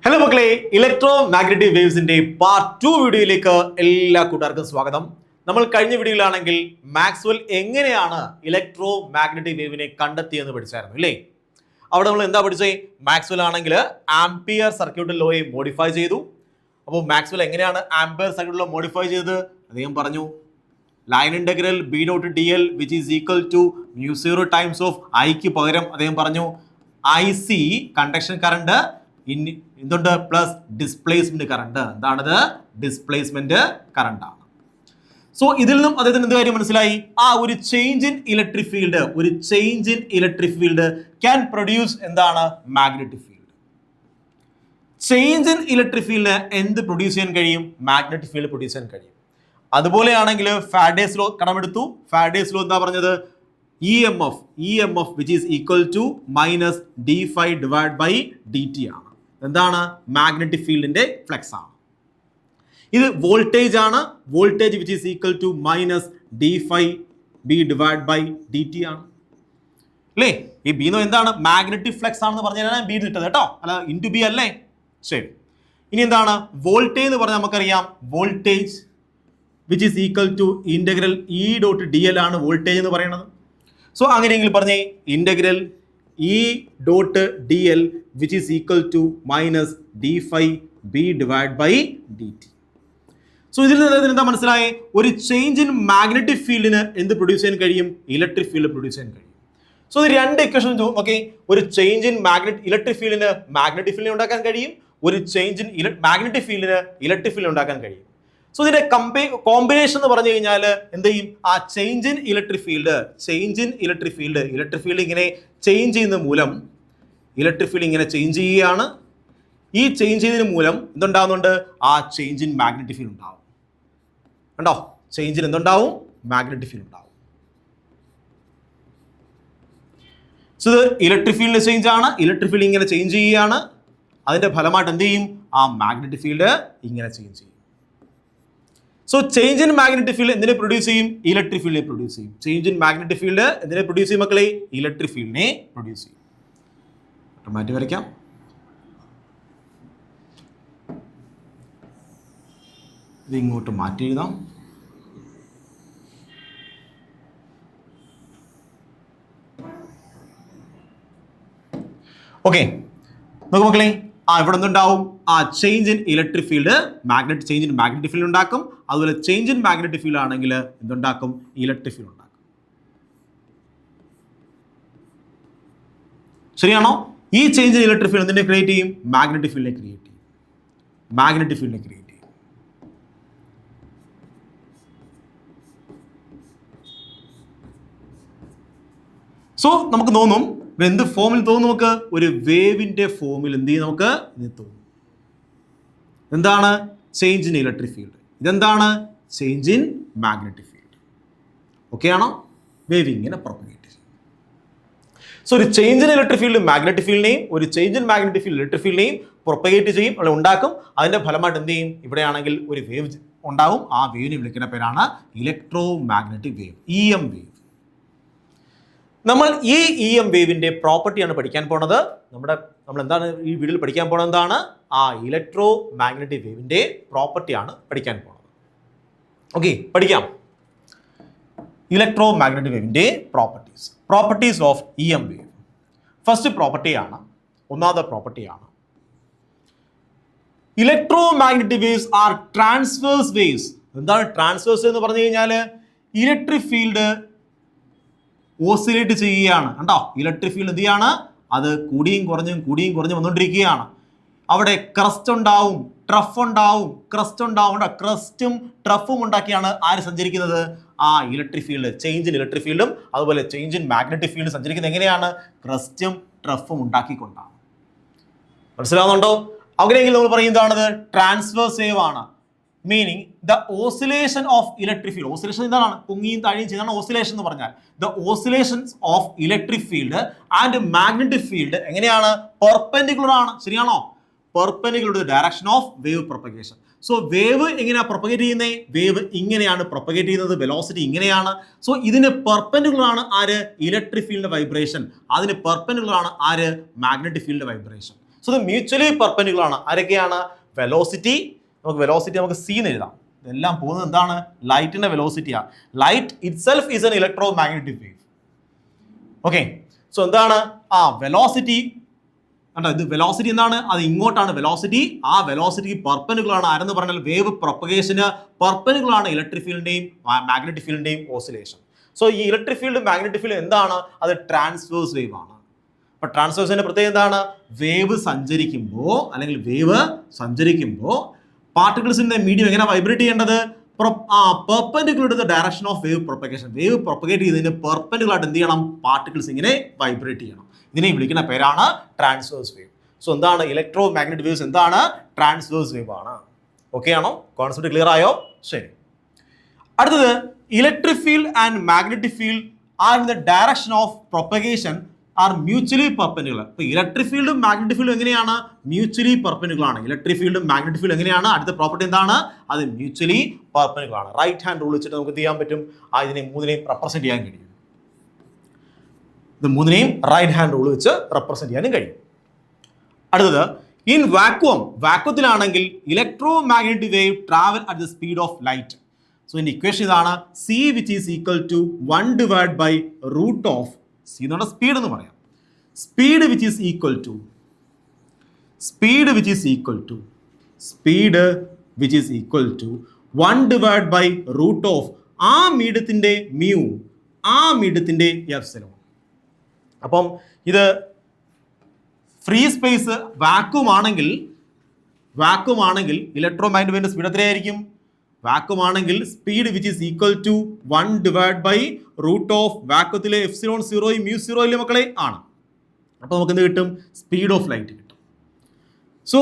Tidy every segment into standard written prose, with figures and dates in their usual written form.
Hello മക്കളെ, electro magnetic വേവ്സിന്റെ part 2 വീഡിയോയിലേക്ക് എല്ലാ കൂട്ടുകാർക്കും സ്വാഗതം. നമ്മൾ കഴിഞ്ഞ വീഡിയോയിലാണെങ്കിൽ മാക്സ്വെൽ എങ്ങനെയാണ് ഇലക്ട്രോ മാഗ്നറ്റിക് വേവിനെ കണ്ടെത്തിയെന്ന് പഠിച്ചായിരുന്നു അല്ലേ? അവിടെ നമ്മൾ എന്താ പഠിച്ചേ? മാക്സ്വെൽ ആണെങ്കിൽ ആംപിയർ സർക്യൂട്ട് ലോയെ മോഡിഫൈ ചെയ്തു. അപ്പോൾ മാക്സ്വെൽ എങ്ങനെയാണ് ആംപിയർ സർക്യൂട്ട് ലോ മോഡിഫൈ ചെയ്തത്? അദ്ദേഹം പറഞ്ഞു line integral B dot D L which is equal to mu 0 times of ഐക്ക് പകരം അദ്ദേഹം പറഞ്ഞു ഐ സി കണ്ടക്ഷൻ കറണ്ട് എന്തുണ്ട് പ്ലസ് ഡിസ്പ്ലേസ്മെന്റ് കറണ്ട്. എന്താണത്? ഡിസ്പ്ലേസ്മെന്റ് കറണ്ട് ആണ്. സോ ഇതിൽ നിന്നും അദ്ദേഹത്തിന് എന്ത് കാര്യം മനസ്സിലായി? ഒരു change in electric field can produce എന്താണ്? Magnetic field. Change in electric field എന്ത് പ്രൊഡ്യൂസ് ചെയ്യാൻ കഴിയും? മാഗ്നറ്റിക് ഫീൽഡ് പ്രൊഡ്യൂസ് ചെയ്യാൻ കഴിയും. അതുപോലെയാണെങ്കിൽ ഫാരഡേസ് ലോ കടമെടുത്തു. ഫാരഡേസ് ലോ എന്താ പറഞ്ഞത്? EMF which is equal to minus d phi divided by dt ആണ്. എന്താണ്? മാഗ്നറ്റിക് ഫീൽഡിന്റെ ഫ്ലക്സ് ആണ്. ഇത് വോൾട്ടേജ് ആണ്. Voltage which is equal to minus d phi B divide by d t ആണ് അല്ലേ? ഈ ബി എന്ന് എന്താണ്? മാഗ്നറ്റിക് ഫ്ലക്സ് ആണെന്ന് പറഞ്ഞാൽ ബി ഇട്ടത് കേട്ടോ, അല്ല ഇൻറ്റു ബി അല്ലേ? ശരി. ഇനി എന്താണ് വോൾട്ടേജ് എന്ന് പറഞ്ഞാൽ നമുക്കറിയാം voltage which is equal to integral E dot D l ആണ് വോൾട്ടേജ് എന്ന് പറയുന്നത്. സോ അങ്ങനെയെങ്കിൽ പറഞ്ഞേ integral E dot D L which is equal to minus d phi B divide by d t. So ഇതിൽ നിന്ന് എന്താ മനസ്സിലായേ? ഒരു ചേഞ്ച് ഇൻ മാഗ്നറ്റിക് ഫീൽഡിന് എന്ത് പ്രൊഡ്യൂസ് ചെയ്യാൻ കഴിയും? ഇലക്ട്രിക് ഫീൽഡ് പ്രൊഡ്യൂസ് ചെയ്യാൻ കഴിയും. സോ ഇത് രണ്ട് ഇക്വേഷൻ ഓക്കെ. ഒരു ചേഞ്ച് ഇൻ ഇലക്ട്രിക് ഫീൽഡിന് മാഗ്നറ്റിക് ഫീൽഡിനെ ഉണ്ടാക്കാൻ കഴിയും. ഒരു ചേഞ്ച് ഇൻ മാഗ്നറ്റിക് ഫീൽഡിന് ഇലക്ട്രിക് ഫീൽഡ് ഉണ്ടാക്കാൻ കഴിയും. സോ ഇതിന്റെ കോമ്പിനേഷൻ എന്ന് പറഞ്ഞു കഴിഞ്ഞാൽ എന്ത് ചെയ്യും? ആ ചേഞ്ച് ഇൻ ഇലക്ട്രിക് ഫീൽഡ് ഇങ്ങനെ ചേഞ്ച് ചെയ്യുന്ന മൂലം ഇലക്ട്രിക് ഫീൽഡ് ഇങ്ങനെ ചേഞ്ച് ചെയ്യുകയാണ്. ഈ ചേഞ്ച് ചെയ്തതിന് മൂലം എന്തുണ്ടാവുന്നുണ്ട്? ആ ചേഞ്ച് ഇൻ മാഗ്നറ്റിക് ഫീൽഡ് ഉണ്ടാവും. കണ്ടോ? ചേഞ്ചിന് എന്തുണ്ടാവും? മാഗ്നറ്റിക് ഫീൽഡ് ഉണ്ടാവും. സോ ഇത് ഇലക്ട്രിക് ഫീൽഡ് ചേഞ്ച് ആണ്. ഇലക്ട്രിക് ഫീൽഡ് ഇങ്ങനെ ചേഞ്ച് ചെയ്യുകയാണ്. അതിന്റെ ഫലമായിട്ട് എന്ത് ചെയ്യും? ആ മാഗ്നറ്റിക് ഫീൽഡ് ഇങ്ങനെ ചേഞ്ച് ചെയ്യും. So change in magnetic field എന്തിനെ പ്രൊഡ്യൂസ് ചെയ്യും? ഇലക്ട്രിക് ഫീൽഡിനെ പ്രൊഡ്യൂസ് ചെയ്യും. ചേഞ്ച് ഇൻ മാഗ്നറ്റിക് ഫീൽഡ് എന്തിനെ പ്രൊഡ്യൂസ് ചെയ്യും മക്കളെ? ഇലക്ട്രിക് ഫീൽഡിനെ പ്രൊഡ്യൂസ് ചെയ്യും. മാറ്റി വരയ്ക്കാം. ഇത് ഇങ്ങോട്ട് മാറ്റി എഴുതാം. ഓക്കെ, നോക്ക് മക്കളെ, ഇവിടെ എന്തുണ്ടാവും? Change in electric field change in magnetic field ഉണ്ടാക്കും. അതുപോലെ ചേഞ്ച് ഇൻ മാഗ്നറ്റിക് ഫീൽഡ് ആണെങ്കിൽ എന്തുണ്ടാക്കും? ഇലക്ട്രിക് ഫീൽഡ് ഉണ്ടാക്കും. ശരിയാണോ? ഈ ചേഞ്ച് ഇൻ ഇലക്ട്രിക് ഫീൽഡ് എന്തിനെ ക്രിയേറ്റ് ചെയ്യും? മാഗ്നറ്റിക് ഫീൽഡിനെ ക്രിയേറ്റ് ചെയ്യും. സോ നമുക്ക് തോന്നും എന്ത് ഫോമിൽ തോന്നും? നമുക്ക് ഒരു വേവിന്റെ ഫോമിൽ എന്ത് ചെയ്യും? നമുക്ക് ഇത് തോന്നും. എന്താണ്? Change in electric field. ഇതെന്താണ്? Change in magnetic field. Okay ആണോ? വേവ് ഇങ്ങനെ പ്രൊപ്പഗേറ്റ് ചെയ്യും. സോ ഒരു change in electric field magnetic ഫീൽഡിനെയും ഒരു change in magnetic field electric ഫീൽഡിനെയും പ്രൊപ്പഗേറ്റ് ചെയ്യും, അല്ലെ ഉണ്ടാക്കും. അതിന്റെ ഫലമായിട്ട് എന്ത് ചെയ്യും? ഇവിടെയാണെങ്കിൽ ഒരു വേവ് ഉണ്ടാവും. ആ വേവിനെ വിളിക്കുന്ന പേരാണ് electro magnetic wave, EM wave. നമ്മൾ ഈ EM വേവിന്റെ പ്രോപ്പർട്ടിയാണ് പഠിക്കാൻ പോണത്. നമ്മൾ എന്താണ് ഈ വീഡിയോയിൽ പഠിക്കാൻ പോണത്? എന്താണ്? ഇലക്ട്രോ മാഗ്നറ്റിക് വേവിന്റെ പ്രോപ്പർട്ടിയാണ് പഠിക്കാൻ പോണത്. ഓക്കെ, പഠിക്കാം. ഇലക്ട്രോ മാഗ്നറ്റിക് വേവിന്റെ properties of EM wave. First പ്രോപ്പർട്ടിയാണ്, ഒന്നാമത്തെ പ്രോപ്പർട്ടിയാണ് electro magnetic waves are transverse waves. എന്താണ് ട്രാൻസ്വേഴ്സ് എന്ന് പറഞ്ഞു കഴിഞ്ഞാൽ? ഇലക്ട്രിക് ഫീൽഡ് ഓസിലേറ്റ് ചെയ്യുകയാണ്. കണ്ടോ? ഇലക്ട്രിക് ഫീൽഡ് എന്ത് ചെയ്യാണ്? അത് കൂടിയും കുറഞ്ഞും വന്നുകൊണ്ടിരിക്കുകയാണ്. അവിടെ ക്രസ്റ്റ് ഉണ്ടാവും, ട്രഫ് ഉണ്ടാവും. ക്രസ്റ്റും ട്രഫും ഉണ്ടാക്കിയാണ് ആര് സഞ്ചരിക്കുന്നത്? Electric field. Change in electric ഫീൽഡും അതുപോലെ ചേഞ്ച് ഇൻ മാഗ്നറ്റിക് ഫീൽഡ് സഞ്ചരിക്കുന്നത് എങ്ങനെയാണ്? ക്രസ്റ്റും ട്രഫും ഉണ്ടാക്കിക്കൊണ്ടാണ്. മനസ്സിലാവുന്നുണ്ടോ? അങ്ങനെയെങ്കിൽ നമ്മൾ പറയുന്നതാണത് ട്രാൻസ്വേഴ്സ് വേവ് ആണ്. Meaning the oscillation of electric field. Oscillation എന്താണ്? പൊങ്ങിയും താഴെയും ചെയ്യുന്നതാണ് ഓസിലേഷൻ എന്ന് പറഞ്ഞാൽ. The oscillations of electric field and magnetic field എങ്ങനെയാണ്? പെർപെൻഡിക്കുലർ ആണ്. ശരിയാണോ? Perpendicular to the direction of wave propagation. So wave എങ്ങനെയാണ് പ്രൊപ്പഗേറ്റ് ചെയ്യുന്നത്? വേവ് ഇങ്ങനെയാണ് പ്രൊപ്പഗേറ്റ് ചെയ്യുന്നത്. വെലോസിറ്റി ഇങ്ങനെയാണ്. സോ ഇതിന് പെർപെൻഡിക്കുലർ ആണ് ആര്? Electric field vibration. അതിന് പെർപെൻഡിക്കുലർ ആണ് ആര്? Magnetic field vibration. സോ ഇത് മ്യൂച്വലി പെർപെൻഡിക്കുലർ ആണ്. ആരൊക്കെയാണ്? വെലോസിറ്റി, നമുക്ക് സി എന്ന് എഴുതാം. ഇതെല്ലാം പോകുന്നത് എന്താണ്? ലൈറ്റിന്റെ വെലോസിറ്റിയാണ്. Light itself is an electro magnetic wave. Okay, so എന്താണ് വെലോസിറ്റി? കണ്ടോ, ഇത് വെലോസിറ്റി എന്താണ്? അത് ഇങ്ങോട്ടാണ് വെലോസിറ്റി. ആ വെലോസിറ്റിക്ക് പെർപെൻഡിക്കുലർ ആണ് ആരെന്ന് പറഞ്ഞാൽ വേവ് പ്രൊപ്പഗേഷന് പെർപെൻഡിക്കുലർ ആണ് ഇലക്ട്രിക് ഫീൽഡിന്റെയും മാഗ്നറ്റിക് ഫീൽഡിന്റെയും ഓസിലേഷൻ. സോ ഈ ഇലക്ട്രിക് ഫീൽഡ് മാഗ്നറ്റിക് ഫീൽഡ് എന്താണ്? അത് ട്രാൻസ്വേഴ്സ് വേവ് ആണ്. അപ്പൊ ട്രാൻസ്വേഴ്സിന്റെ പ്രത്യേകത എന്താണ്? വേവ് സഞ്ചരിക്കുമ്പോൾ പാർട്ടിക്കിൾസിന്റെ മീഡിയം എങ്ങനെ വൈബ്രേറ്റ് ചെയ്യേണ്ടത്? Perpendicular to the direction of wave propagation. Wave propagate ചെയ്തതിന് പെർപെൻഡിക്കുലർ ആയിട്ട് എന്ത് ചെയ്യണം? പാർട്ടിക്കിൾസ് ഇങ്ങനെ വൈബ്രേറ്റ് ചെയ്യണം. ഇതിനെ വിളിക്കുന്ന പേരാണ് ട്രാൻസ്വേഴ്സ് വേവ്. സോ എന്താണ് ഇലക്ട്രോ മാഗ്നറ്റിക് വേവ്സ്? എന്താണ്? ട്രാൻസ്വേഴ്സ് വേവ് ആണ്. ഓക്കെ ആണോ? കോൺസെപ്റ്റ് ക്ലിയർ ആയോ? ശരി. അടുത്തത് electric field and magnetic field are in the direction of propagation R mutually perpendicular. ഇപ്പൊ ഇലക്ട്രിക് ഫീൽഡും മാഗ്നറ്റിക് ഫീൽഡും എങ്ങനെയാണ്? മ്യൂച്വലി പെർപെൻഡിക്കുലർ ആണ്. ഇലക്ട്രിക് ഫീൽഡും മാഗ്നറ്റിക് ഫീൽഡും എങ്ങനെയാണ്? അടുത്ത പ്രോപ്പർട്ടി എന്താണ്? അത് മ്യൂച്വലി പെർപെൻഡിക്കുലർ ആണ്. റൈറ്റ് ഹാൻഡ് റൂൾ വെച്ചിട്ട് നമുക്ക് ചെയ്യാൻ പറ്റും. ഇതിനെ മൂന്നിനെയും റെപ്രസെന്റ് ചെയ്യാൻ കഴിയും. ഇത് മൂന്നിനെയും റൈറ്റ് ഹാൻഡ് റൂൾ വെച്ച് റെപ്രസെന്റ് ചെയ്യാനും കഴിയും. അടുത്തത് ഇൻ വാക്വത്തിലാണെങ്കിൽ electro magnetic wave travel at the speed of light. So ഇതിന്റെ ഇക്വേഷൻ ഇതാണ് C which is equal to 1 divided by root of C എന്ന് പറഞ്ഞാൽ സ്പീഡ് എന്ന് പറയാം. Speed which is equal to 1 divided by root of ആ മീഡിയത്തിന്റെ mu, ആ മീഡിയത്തിന്റെ എപ്സിലോൺ. അപ്പം ഇത് ഫ്രീ സ്പേസ് വാക്യൂം ആണെങ്കിൽ ഇലക്ട്രോ മാഗ്നറ്റിക് വേവിന്റെ സ്പീഡ് എത്രയായിരിക്കും? വാക്യൂം ആണെങ്കിൽ speed which is equal to 1 divide by root of വാക്വത്തിലെ എപ്സിലോൺ 0 മ്യൂ 0 ഇല്ലേ മക്കളെ? ആണ്. അപ്പോൾ നമുക്ക് എന്ത് കിട്ടും? സ്പീഡ് ഓഫ് ലൈറ്റ് കിട്ടും. സോ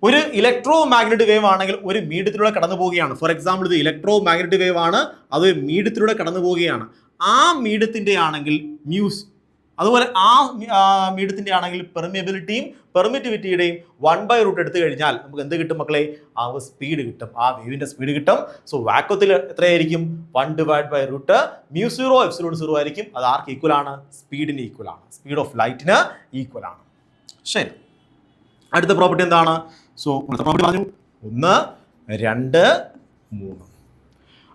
ഒരു ഇലക്ട്രോ മാഗ്നറ്റിക് വേവ് ആണെങ്കിൽ ഒരു മീഡിയത്തിലൂടെ കടന്നു പോവുകയാണ്. ഫോർ എക്സാമ്പിൾ ഇത് ഇലക്ട്രോ മാഗ്നറ്റിക് വേവ് ആണ്, അത് മീഡിയത്തിലൂടെ കടന്നു പോവുകയാണ്. ആ മീഡിയത്തിന്റെ ആണെങ്കിൽ മ്യൂസ്, അതുപോലെ ആ മീഡിയത്തിന്റെ ആണെങ്കിൽ പെർമിയബിലിറ്റിയും പെർമിറ്റിവിറ്റിയുടെയും 1/√, എടുത്തു കഴിഞ്ഞാൽ നമുക്ക് എന്ത് കിട്ടും മക്കളെ? ആ സ്പീഡ് കിട്ടും, ആ വേവിന്റെ സ്പീഡ് കിട്ടും. സോ വാക്വത്തിൽ എത്രയായിരിക്കും? 1 divide by root mu 0 epsilon 0 ആയിരിക്കും. അത് ആർക്ക് ഈക്വൽ ആണ്? സ്പീഡിന് ഈക്വൽ ആണ്, സ്പീഡ് ഓഫ് ലൈറ്റിന് ഈക്വൽ ആണ്. ശരി, അടുത്ത പ്രോപ്പർട്ടി എന്താണ്? സോ പ്രോപ്പർട്ടി പറഞ്ഞു 1, 2, 3.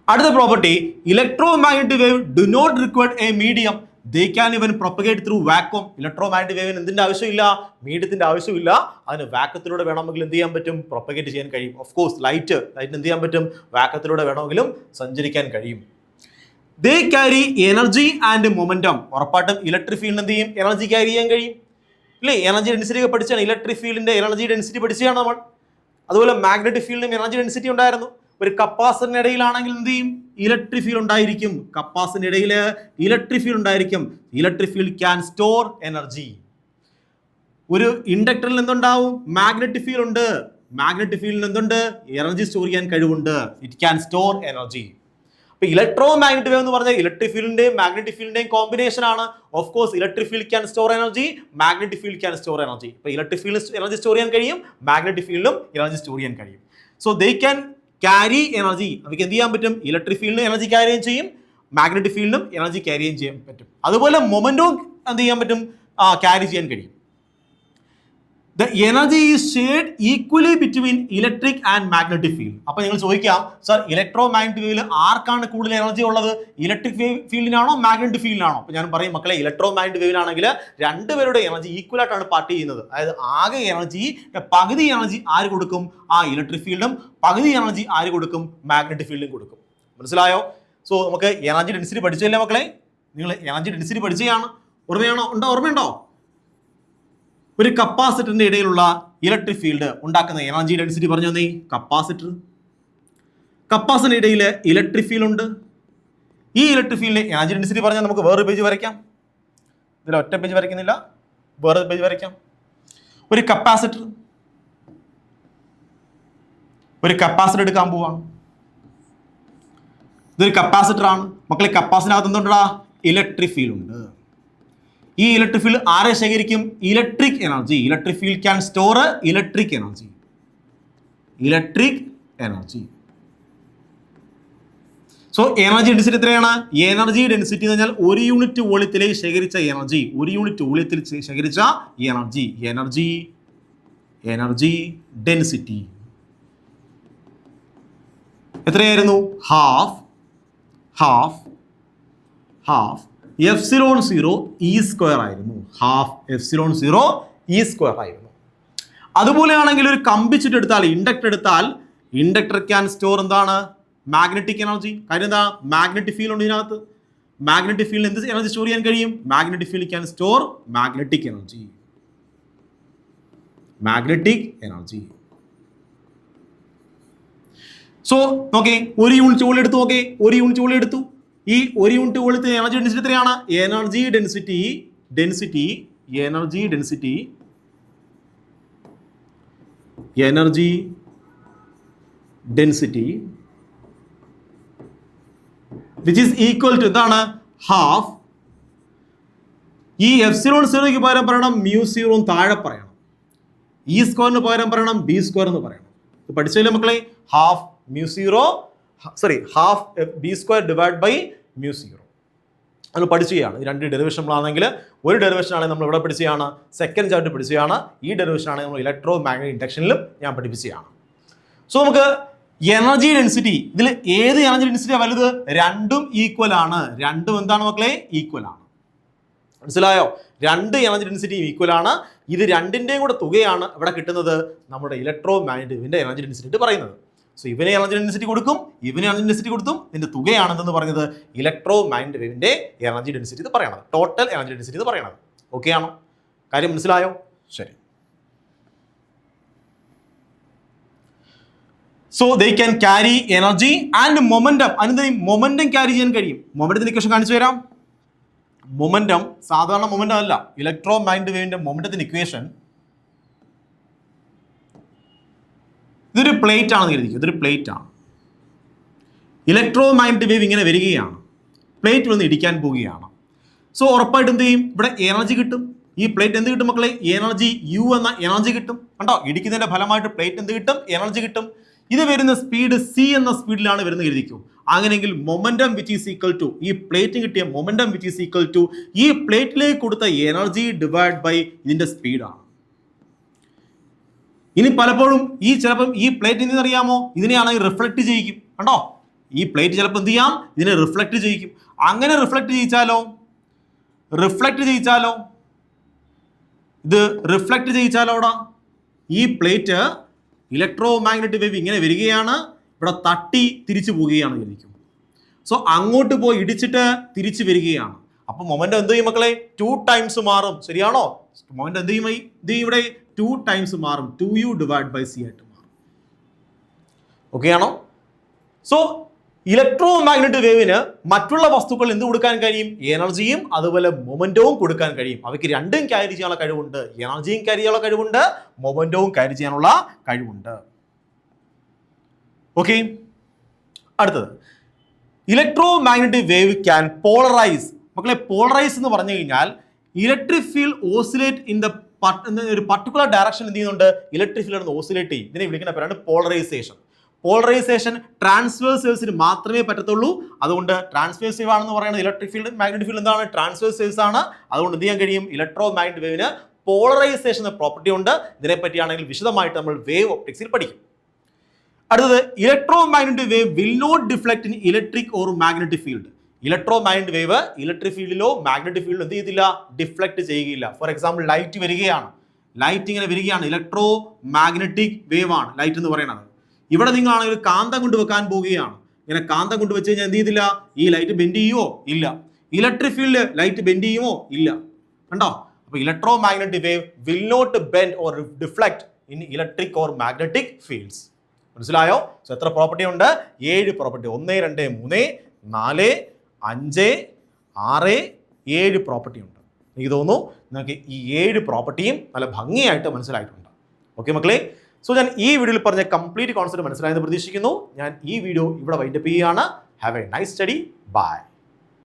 അടുത്ത property electro magnetic wave do not require a medium, they can even propagate through vacuum. Electro magnetic വേവിന് എന്തിന്റെ ആവശ്യമില്ല? മീഡിയത്തിന്റെ ആവശ്യമില്ല. അതിന് വാക്വത്തിലൂടെ വേണമെങ്കിൽ എന്ത് ചെയ്യാൻ പറ്റും? പ്രൊപ്പഗേറ്റ് ചെയ്യാൻ കഴിയും. ഓഫ് കോഴ്സ് ലൈറ്റിന് എന്ത് ചെയ്യാൻ പറ്റും? വാക്വത്തിലൂടെ വേണമെങ്കിലും സഞ്ചരിക്കാൻ കഴിയും. they carry energy and momentum. ഉറപ്പായിട്ടും ഇലക്ട്രിക് ഫീൽഡിന് എന്ത് ചെയ്യും? എനർജി ക്യാരി ചെയ്യാൻ കഴിയും ഇല്ലേ? എനർജി ഡെൻസിറ്റി ഒക്കെ പഠിച്ചാണ്. ഇലക്ട്രിക് ഫീൽഡിന്റെ എനർജി ഡെൻസിറ്റി പഠിച്ചാണ് നമ്മൾ. അതുപോലെ മാഗ്നറ്റിക് ഫീൽഡിനും എനർജി ഡെൻസിറ്റി ഉണ്ടായിരുന്നു. ഒരു കപ്പാസിറ്ററിന് ഇടയിലാണെങ്കിൽ എന്ത് ചെയ്യും? ഇലക്ട്രിക് ഫീൽഡ് ഉണ്ടായിരിക്കും. കപ്പാസിറ്ററിന് ഇടയിൽ ഇലക്ട്രിക് ഫീൽഡ് ഉണ്ടായിരിക്കും. Electric field can store energy. ഒരു ഇൻഡക്ടറിൽ എന്തുണ്ടാവും? മാഗ്നറ്റിക് ഫീൽഡ് ഉണ്ട്. മാഗ്നറ്റിക് ഫീൽഡിന് എന്തുണ്ട്? എനർജി സ്റ്റോർ ചെയ്യാൻ കഴിവുണ്ട്. It can store energy. അപ്പൊ ഇലക്ട്രോ മാഗ്നറ്റിക് വേവ് എന്ന് പറഞ്ഞാൽ ഇലക്ട്രിക് ഫീൽഡിന്റെയും മാഗ്നറ്റിക് ഫീൽഡിന്റെയും കോമ്പിനേഷൻ ആണ്. Of course electric field can store energy, magnetic field can store energy. ഇപ്പൊ ഇലക്ട്രിക് ഫീൽഡ് എനർജി സ്റ്റോർ ചെയ്യാൻ കഴിയും, മാഗ്നറ്റിക് ഫീൽഡിലും എനർജി സ്റ്റോർ ചെയ്യാൻ കഴിയും. So they can carry energy. അവർക്ക് എന്ത് ചെയ്യാൻ പറ്റും? ഇലക്ട്രിക് ഫീൽഡിന് എനർജി ക്യാരി ചെയ്യും, മാഗ്നറ്റിക് ഫീൽഡിനും എനർജി ക്യാരി ചെയ്യാൻ പറ്റും. അതുപോലെ മൊമെന്റോ എന്ത് ചെയ്യാൻ പറ്റും? ക്യാരി ചെയ്യാൻ കഴിയും. The energy is shared equally between electric and magnetic field. അപ്പോൾ നിങ്ങൾ ചോദിക്കാം, സർ ഇലക്ട്രോ മാഗ്നറ്റിക് വേവിൽ ആർക്കാണ് കൂടുതൽ എനർജി ഉള്ളത്? ഇലക്ട്രിക് ഫീൽഡിനാണോ മാഗ്നറ്റിക് ഫീൽഡിനാണോ? അപ്പോൾ ഞാൻ പറയും മക്കളെ, ഇലക്ട്രോ മാഗ്നറ്റിക് വേവിലാണെങ്കിൽ രണ്ടുപേരുടെ എനർജി ഈക്വൽ ആയിട്ടാണ് പാർട്ട് ചെയ്യുന്നത്. അതായത് ആകെ എനർജി പകുതി എനർജി ആര് കൊടുക്കും? ആ ഇലക്ട്രിക് ഫീൽഡും പകുതി എനർജി ആര് കൊടുക്കും? മാഗ്നറ്റിക് ഫീൽഡും കൊടുക്കും. മനസ്സിലായോ? സോ നമുക്ക് എനർജി ഡെൻസിറ്റി പഠിച്ചില്ലേ മക്കളെ? നിങ്ങൾ എനർജി ഡെൻസിറ്റി പഠിച്ചതാണ്. ഓർമ്മയുണ്ടോ? ഒരു കപ്പാസിറ്ററിന്റെ ഇടയിലുള്ള ഇലക്ട്രിക് ഫീൽഡ് ഉണ്ടാക്കുന്ന എനർജി ഡെൻസിറ്റി പറഞ്ഞു തന്നേ. കപ്പാസിറ്ററിന്റെ ഇടയിൽ ഇലക്ട്രിക് ഫീൽഡ് ഉണ്ട്. ഈ ഇലക്ട്രിക് ഫീൽഡിന്റെ എനർജി ഡെൻസിറ്റി പറഞ്ഞാൽ നമുക്ക് വേറൊരു പേജ് വരയ്ക്കാം. ഇതിൽ ഒറ്റ പേജ് വരയ്ക്കുന്നില്ല, വേറൊരു പേജ് വരയ്ക്കാം. ഒരു കപ്പാസിറ്റർ എടുക്കാൻ പോവാണ്. ഇതൊരു കപ്പാസിറ്റർ ആണ് മക്കളെ. കപ്പാസിറ്ററിനകത്ത് എന്തുണ്ടാ? ഇലക്ട്രിക് ഫീൽഡ് ഉണ്ട്. ഈ ഇലക്ട്രിക് ഫീൽഡ് ആരെ ശേഖരിക്കും? Electric energy. Electric field can store electric energy. So energy density എത്രയാണ്? എനർജി ഡെൻസിറ്റി എന്ന് പറഞ്ഞാൽ ഒരു യൂണിറ്റ് വോളിയത്തിൽ ശേഖരിച്ച എനർജി. Energy density. എത്രയായിരുന്നു? ഹാഫ് ε0 E² ആയിരുന്നു. ഹാഫ് ε0 E² ആയിരുന്നു. അതുപോലെയാണെങ്കിൽ ഒരു കമ്പി ചുറ്റ് എടുത്താൽ, ഇൻഡക്ടർ എടുത്താൽ, ഇൻഡക്ടർ ക്യാൻ സ്റ്റോർ എന്താണ്? Magnetic energy. കാര്യം എന്താ? മാഗ്നറ്റിക് ഫീൽഡ് ഉണ്ട് ഇതിനകത്ത്. മാഗ്നറ്റിക് ഫീൽഡ് എന്ത് എനർജി സ്റ്റോർ ചെയ്യാൻ കഴിയും? Magnetic field can store magnetic energy. So നോക്കേ, ഒരു യൂണിറ്റ് വോളിയം എടുത്തു. നോക്കേ, ഒരു യൂണിറ്റ് വോളിയം എടുത്തു. ഈ ഒരു യൂണിറ്റ് വോളിയത്തിന് എനർജി ഡെൻസിറ്റി എത്രയാണ്? Energy density which is equal to എന്താണ്? ഹാഫ്. ഈ ε0 പകരം പറയണം μ0 താഴെ പറയണം. E² പകരം പറയണം B² എന്ന് പറയണം. പഠിച്ചില്ലേ മക്കളെ? ഹാഫ് B² ഡിവൈഡ് ബൈ μ0 നമ്മൾ പഠിക്കുകയാണ്. ഈ രണ്ട് ഡെറിവേഷൻ ആണെങ്കിൽ, ഒരു ഡെറിവേഷൻ ആണെങ്കിൽ നമ്മൾ ഇവിടെ പഠിച്ചതാണ്, സെക്കൻഡ് ചാപ്റ്റർ പഠിച്ചതാണ്. ഈ ഡെറിവേഷൻ ആണെങ്കിൽ നമ്മൾ ഇലക്ട്രോ മാഗ്നറ്റിക് ഇൻഡക്ഷനിലും ഞാൻ പഠിപ്പിച്ചതാണ്. സോ നമുക്ക് എനർജി ഡെൻസിറ്റി, ഇതിൽ ഏത് എനർജി ഡെൻസിറ്റിയാണ് വലുത്? രണ്ടും ഈക്വൽ ആണ്. രണ്ടും എന്താണ് മക്കളെ? ഈക്വൽ ആണ്. മനസ്സിലായോ? രണ്ട് എനർജി ഡെൻസിറ്റി ഈക്വൽ ആണ്. ഇത് രണ്ടിൻ്റെയും കൂടെ തുകയാണ് ഇവിടെ കിട്ടുന്നത് നമ്മുടെ ഇലക്ട്രോ മാഗ്നറ്റിക് വേവിന്റെ എനർജി ഡെൻസിറ്റി പറയുന്നത്. സോ ഇവനെ എനർജി ഡെൻസിറ്റി കൊടുക്കും, ഇവനെ എനർജി ഡെൻസിറ്റി കൊടുത്തും, ഇതിന്റെ തുകയാണെന്ന് പറഞ്ഞത് ഇലക്ട്രോ മാഗ്നറ്റിക് വേവിന്റെ എനർജി ഡെൻസിറ്റി ഇത് പറയണത്, ടോട്ടൽ എനർജി ഡെൻസിറ്റി ഇത് പറയണത്. ഓക്കെ ആണോ? കാര്യം മനസ്സിലായോ? ശരി. So they can carry energy and momentum. അതിന് മൊമെന്റം ക്യാരി ചെയ്യാൻ കഴിയും. മൊമെന്റത്തിന്റെ ഇക്വേഷൻ കാണിച്ചു തരാം. മൊമെന്റം സാധാരണ മൊമെന്റം അല്ല, ഇലക്ട്രോ മാഗ്നറ്റിക് വേവിന്റെ മൊമെന്റത്തിന്റെ ഇക്വേഷൻ ഇതൊരു പ്ലേറ്റ് ആണെന്ന് കരുതിക്കും. ഇതൊരു പ്ലേറ്റ് ആണ്. ഇലക്ട്രോ മാഗ്നറ്റിക് വേവ് ഇങ്ങനെ വരികയാണ്, പ്ലേറ്റ് വന്ന് ഇടിക്കാൻ പോവുകയാണ്. സോ ഉറപ്പായിട്ട് എന്ത് ചെയ്യും? ഇവിടെ എനർജി കിട്ടും. ഈ പ്ലേറ്റ് എന്ത് കിട്ടും മക്കളെ? എനർജി U എന്ന എനർജി കിട്ടും. കണ്ടോ? ഇടിക്കുന്നതിന്റെ ഫലമായിട്ട് പ്ലേറ്റ് എന്ത് കിട്ടും? എനർജി കിട്ടും. ഇത് വരുന്ന സ്പീഡ് c എന്ന സ്പീഡിലാണ് വരുന്നത് കരുതിക്കും. അങ്ങനെയെങ്കിൽ momentum which is equal to, ഈ പ്ലേറ്റിന് കിട്ടിയ momentum which is equal to ഈ പ്ലേറ്റിലേക്ക് കൊടുത്ത എനർജി ഡിവൈഡ് ബൈ ഇതിന്റെ സ്പീഡാണ്. ഇനി പലപ്പോഴും ചിലപ്പം ഈ പ്ലേറ്റ് എന്തെന്നറിയാമോ? ഇതിനെയാണെങ്കിൽ റിഫ്ലക്ട് ചെയ്യിക്കും. കണ്ടോ? ഈ പ്ലേറ്റ് ചിലപ്പോൾ എന്ത് ചെയ്യാം? ഇതിനെ റിഫ്ലക്ട് ചെയ്യിക്കും. അങ്ങനെ റിഫ്ലക്ട് ചെയ്യിച്ചാലോ ഇത് റിഫ്ലക്ട് ചെയ്യിച്ചാലോടാ ഈ പ്ലേറ്റ് ഇലക്ട്രോ മാഗ്നറ്റിക് വേവ് ഇങ്ങനെ വരികയാണ്, ഇവിടെ തട്ടി തിരിച്ചു പോവുകയാണ് വിചാരിക്കും. സോ അങ്ങോട്ട് പോയി ഇടിച്ചിട്ട് തിരിച്ചു വരികയാണ്. അപ്പൊ മൊമെന്റം എന്ത് ചെയ്യും മക്കളെ? 2 ടൈംസ് മാറും. ശരിയാണോ? മൊമെന്റം എന്ത് ചെയ്യും? ഇവിടെ 2 ടൈംസ് മാറും. 2u ഡിവൈഡ് ബൈ c ആയിട്ട് മാറും. ഓക്കെ ആണോ? സോ ഇലക്ട്രോ മാഗ്നറ്റിക് വേവിന് മറ്റുള്ള വസ്തുക്കൾ എന്ത് കൊടുക്കാൻ കഴിയും? എനർജിയും അതുപോലെ മൊമെന്റവും കൊടുക്കാൻ കഴിയും. അവയ്ക്ക് രണ്ടും ക്യാരി ചെയ്യാനുള്ള കഴിവുണ്ട്. എനർജിയും ക്യാരി ചെയ്യാനുള്ള കഴിവുണ്ട്, മൊമെന്റവും ക്യാരി ചെയ്യാനുള്ള കഴിവുണ്ട്. ഓക്കെ, അടുത്തത് electro magnetic wave can polarise. മക്കളെ, പോളറൈസ് എന്ന് പറഞ്ഞു കഴിഞ്ഞാൽ electric field oscillate in the ഒരു പർട്ടിക്കുലർ ഡയറക്ഷൻ എന്ത് ചെയ്യുന്നുണ്ട്? ഇലക്ട്രിക് ഫീൽഡ് ഓസിലേറ്റ് ചെയ്യും. ഇതിനെ വിളിക്കുന്ന പേരാണ് പോളറൈസേഷൻ. പോളറൈസേഷൻ ട്രാൻസ്വേഴ്സ് വേവ്സിന് മാത്രമേ പറ്റത്തുള്ളൂ. അതുകൊണ്ട് ട്രാൻസ്വേഴ്സ് വേവ് ആണെന്ന് പറയുന്നത് ഇലക്ട്രിക് ഫീൽഡ് മാഗ്നറ്റിക് ഫീൽഡ് എന്താണ്? ട്രാൻസ്വേഴ്സ് വേവ്സ് ആണ്. അതുകൊണ്ട് എന്ത് ചെയ്യാൻ കഴിയും? ഇലക്ട്രോ മാഗ്നറ്റിക് വേവിന് പോളറൈസേഷൻ എന്ന പ്രോപ്പർട്ടി ഉണ്ട്. ഇതിനെപ്പറ്റിയാണെങ്കിൽ വിശദമായിട്ട് നമ്മൾ വേവ് ഒപ്റ്റിക്സിൽ പഠിക്കും. അടുത്തത് electro magnetic wave will not deflect in electric or magnetic field. Electro magnetic wave electric ഫീൽഡിലോ മാഗ്നറ്റിക് ഫീൽഡിലോ എന്ത് ചെയ്തില്ല? ഡിഫ്ലക്ട് ചെയ്യുകയില്ല. ഫോർ എക്സാമ്പിൾ ലൈറ്റ് വരികയാണ്, ലൈറ്റ് ഇങ്ങനെ വരികയാണ്, ഇലക്ട്രോ മാഗ്നറ്റിക് വേവ് ആണ് ലൈറ്റ് എന്ന് പറയുന്നത്. ഇവിടെ നിങ്ങളാണെങ്കിൽ കാന്തം കൊണ്ട് വെക്കാൻ പോവുകയാണ്. ഇങ്ങനെ കാന്തം കൊണ്ട് വെച്ച് കഴിഞ്ഞാൽ എന്ത് ചെയ്തില്ല? ഈ ലൈറ്റ് ബെൻഡ് ചെയ്യുമോ? ഇല്ല. ഇലക്ട്രിക് ഫീൽഡ് ലൈറ്റ് ബെൻഡ് ചെയ്യുമോ? ഇല്ല. കണ്ടോ? അപ്പൊ electro magnetic wave will not bend or deflect in electric or magnetic fields. മനസ്സിലായോ? സോ എത്ര പ്രോപ്പർട്ടി ഉണ്ട്? 7 പ്രോപ്പർട്ടി. 1 2 3 4 5 6 7 പ്രോപ്പർട്ടി ഉണ്ട്. എനിക്ക് തോന്നുന്നു നിങ്ങൾക്ക് ഈ 7 പ്രോപ്പർട്ടിയും നല്ല ഭംഗിയായിട്ട് മനസ്സിലായിട്ടുണ്ട്. ഓക്കെ മക്കളെ, സോ ഞാൻ ഈ വീഡിയോയിൽ പറഞ്ഞ കംപ്ലീറ്റ് കോൺസെപ്റ്റ് മനസ്സിലായെന്ന് പ്രതീക്ഷിക്കുന്നു. ഞാൻ ഈ വീഡിയോ ഇവിടെ വൈൻഡപ്പ് ചെയ്യുകയാണ്. Have a nice study. By.